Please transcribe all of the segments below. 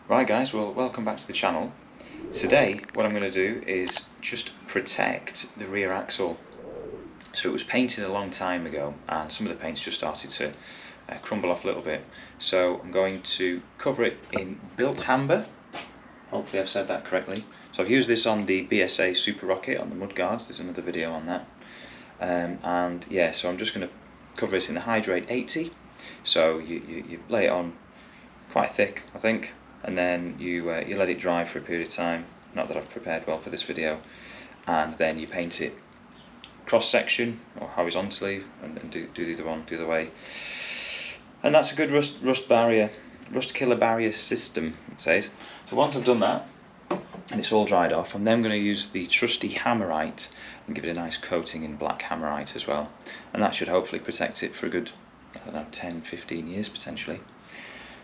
Right guys, well welcome back to the channel. Today what I'm going to do is just protect the rear axle. So it was painted a long time ago and some of the paint's just started to crumble off a little bit. So I'm going to cover it in built amber. Hopefully I've said that correctly. So I've used this on the BSA Super Rocket on the mudguards, there's another video on that. And yeah, so I'm just going to cover this in the Hydrate 80. So you lay it on quite thick, I think, and then you let it dry for a period of time. Not that I've prepared well for this video. And then you paint it cross section or horizontally, and do the other one the other way. And that's a good rust killer barrier system, it says. So once I've done that and it's all dried off, I'm then going to use the trusty Hammerite and give it a nice coating in black Hammerite as well. And that should hopefully protect it for a good, I don't know, 10-15 years potentially.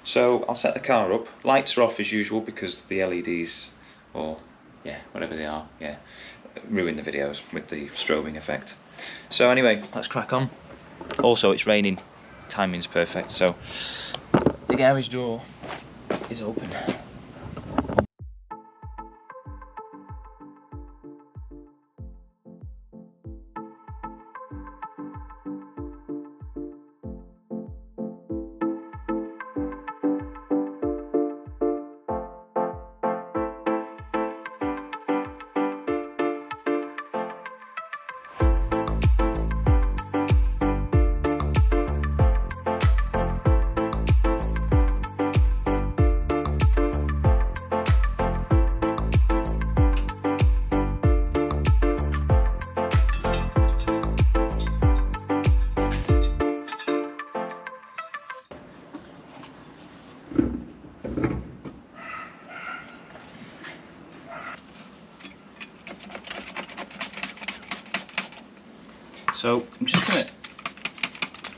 So I'll set the car up. Lights are off as usual because the LEDs, or yeah, whatever they are, yeah, ruin the videos with the strobing effect. So anyway, let's crack on. Also, it's raining. Timing's perfect. So the garage door is open. So I'm just going to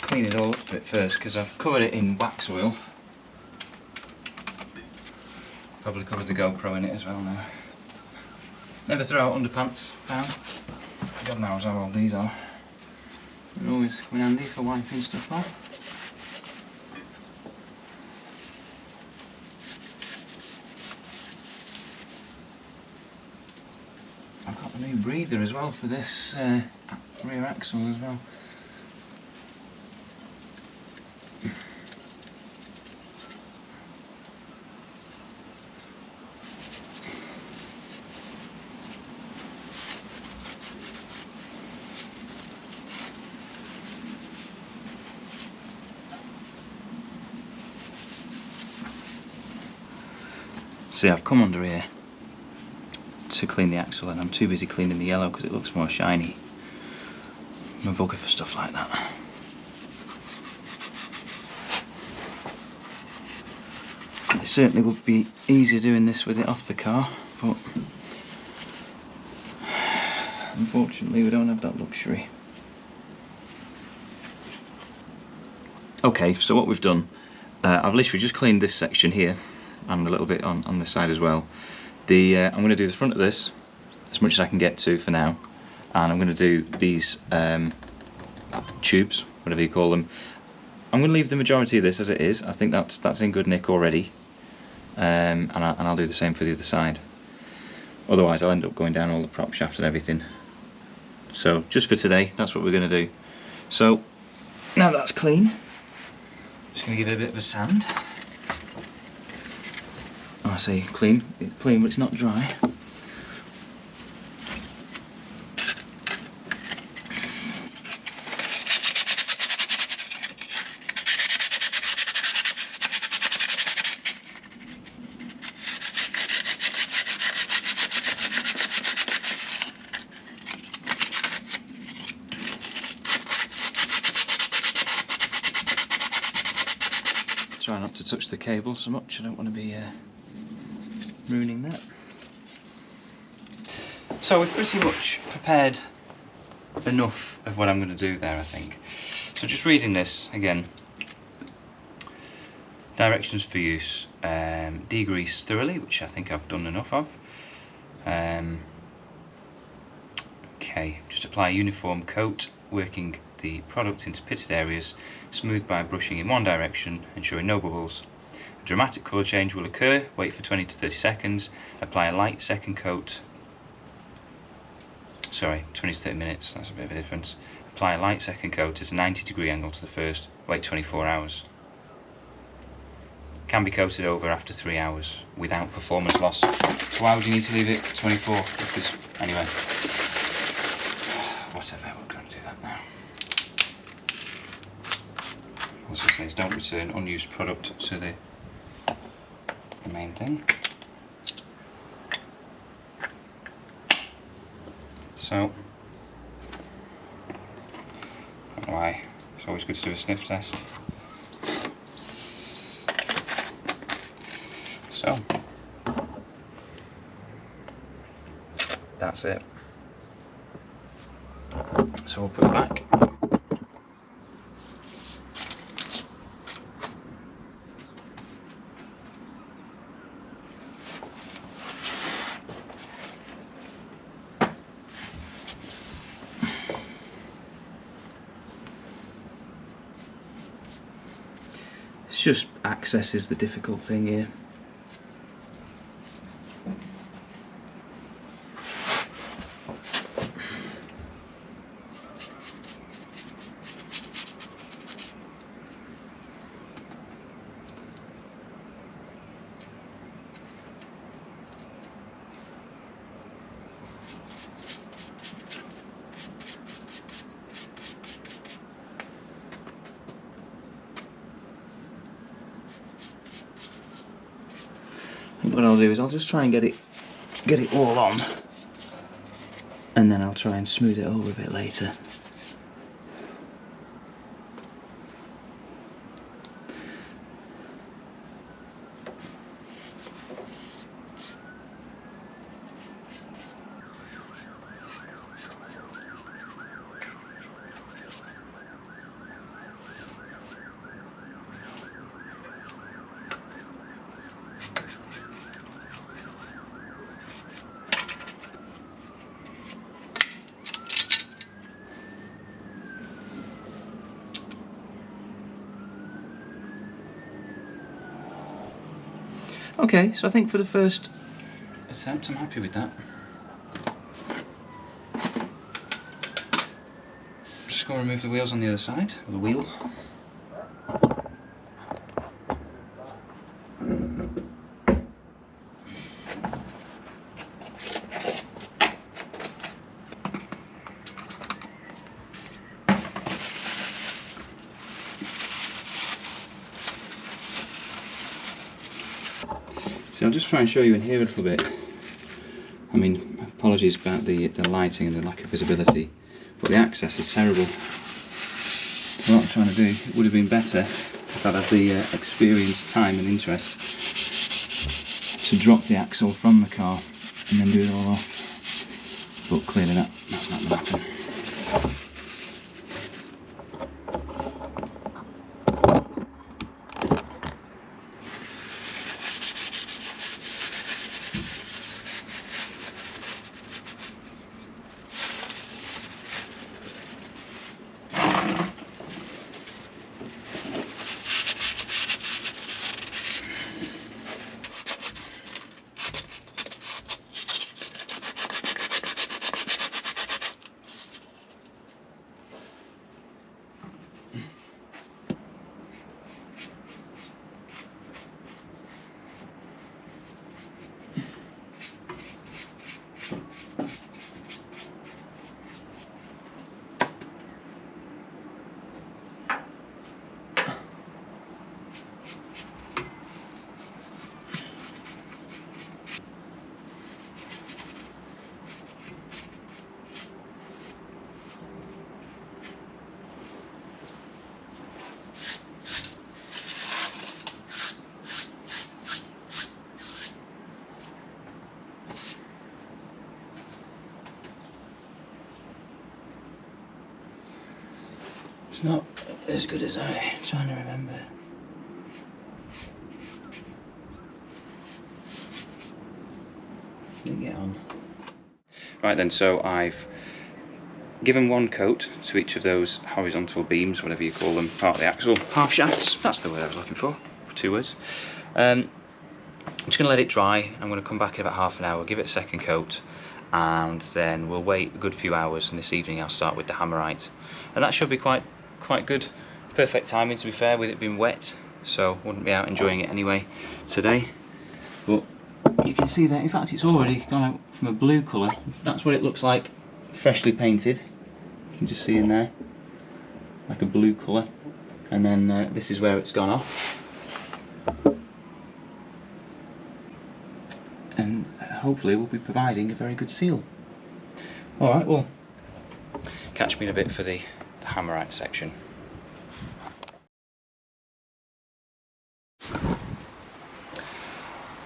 clean it all up a bit first because I've covered it in wax oil. Probably covered the GoPro in it as well now. Never throw out underpants down. God knows how old these are. They're always come in handy for wiping stuff off. I've got a new breather as well for this rear axle as well. See, I've come under here to clean the axle and I'm too busy cleaning the yellow because it looks more shiny. I'm a bugger for stuff like that. It certainly would be easier doing this with it off the car, but unfortunately we don't have that luxury. Okay, so what we've done, I've literally just cleaned this section here and a little bit on this side as well. I'm going to do the front of this as much as I can get to for now, and I'm going to do these tubes, whatever you call them. I'm going to leave the majority of this as it is. I think that's in good nick already, and I'll do the same for the other side. Otherwise I'll end up going down all the prop shaft and everything. So just for today, that's what we're going to do. So now that's clean, just going to give it a bit of a sand. I say clean, but it's not dry. Try not to touch the cable so much, I don't want to be ruining that. So we've pretty much prepared enough of what I'm going to do there, I think. So just reading this again. Directions for use. Degrease thoroughly, which I think I've done enough of. Okay, just apply a uniform coat, working the product into pitted areas, smooth by brushing in one direction, ensuring no bubbles. A dramatic colour change will occur, wait for 20 to 30 seconds, apply a light second coat, sorry, 20 to 30 minutes, that's a bit of a difference. Apply a light second coat at a 90-degree angle to the first, wait 24 hours. Can be coated over after 3 hours without performance loss. So why would you need to leave it 24? Because, anyway, whatever, we're going to do that now. Also says don't return unused product to the main thing. So, I don't know why, it's always good to do a sniff test. So, that's it. So we'll put it back. It's just access is the difficult thing here. What I'll do is I'll just try and get it all on, and then I'll try and smooth it over a bit later. Okay, so I think for the first attempt I'm happy with that. Just going to remove the wheels on the other side, or the wheel. So I'll just try and show you in here a little bit. I mean, apologies about the lighting and the lack of visibility, but the access is terrible. What I'm trying to do, it would have been better if I'd had the experience, time and interest to drop the axle from the car and then do it all off. But clearly that's not going to happen. It's not as good as I'm trying to remember. Didn't get on. Right then, so I've given one coat to each of those horizontal beams, whatever you call them, part of the axle. Half shafts, that's the word I was looking for, 2 words. I'm just going to let it dry. I'm going to come back in about half an hour, give it a second coat, and then we'll wait a good few hours, and this evening I'll start with the hammerite. And that should be quite good. Perfect timing, to be fair, with it being wet, so wouldn't be out enjoying it anyway today. But you can see that, in fact, it's already gone out from a blue colour. That's what it looks like freshly painted. You can just see in there, like a blue colour. And then this is where it's gone off. And hopefully we'll be providing a very good seal. Alright, well, catch me in a bit for the hammerite section.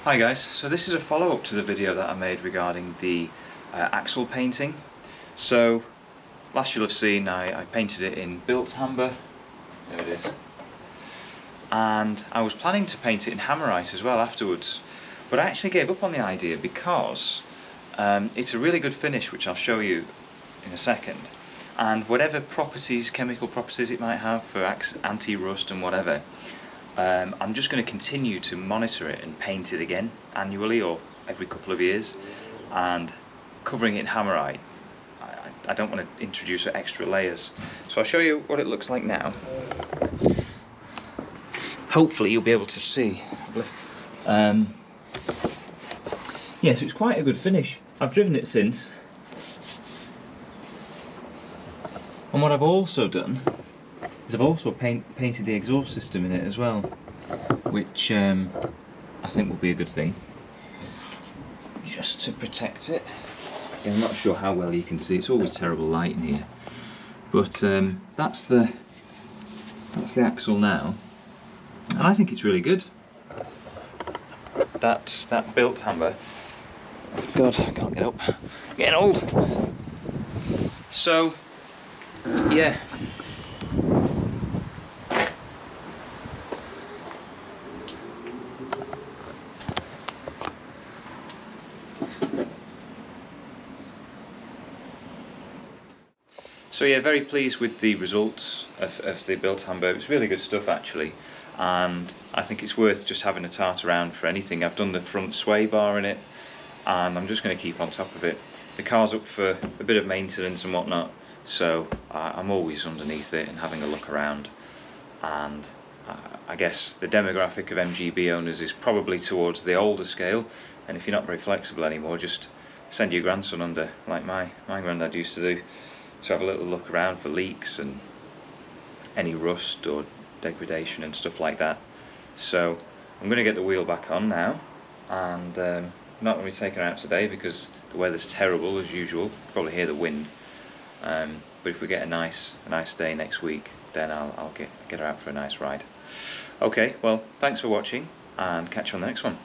Hi guys, so this is a follow-up to the video that I made regarding the axle painting. So last you'll have seen I painted it in built amber, there it is, and I was planning to paint it in hammerite as well afterwards, but I actually gave up on the idea because it's a really good finish, which I'll show you in a second, and whatever properties, chemical properties it might have for anti-rust and whatever, I'm just going to continue to monitor it and paint it again annually or every couple of years, and covering it in hammerite, I don't want to introduce extra layers. So I'll show you what it looks like now. Hopefully you'll be able to see. Yeah, so it's quite a good finish. I've driven it since. And what I've also done is I've also painted the exhaust system in it as well, which I think will be a good thing, just to protect it. Again, I'm not sure how well you can see, it's always terrible light in here, but that's the axle now, and I think it's really good. That built hammer, God, I can't get up, I'm getting old. So yeah, very pleased with the results of the built hammer. It's really good stuff actually, and I think it's worth just having a tart around for anything. I've done the front sway bar in it, and I'm just going to keep on top of it. The car's up for a bit of maintenance and whatnot, so I'm always underneath it and having a look around. And I guess the demographic of MGB owners is probably towards the older scale, and if you're not very flexible anymore, just send your grandson under, like my granddad used to do, to have a little look around for leaks and any rust or degradation and stuff like that. So I'm going to get the wheel back on now, and not going to be taking her out today because the weather's terrible as usual. Probably hear the wind, but if we get a nice day next week, then I'll get her out for a nice ride. Okay, well, thanks for watching, and catch you on the next one.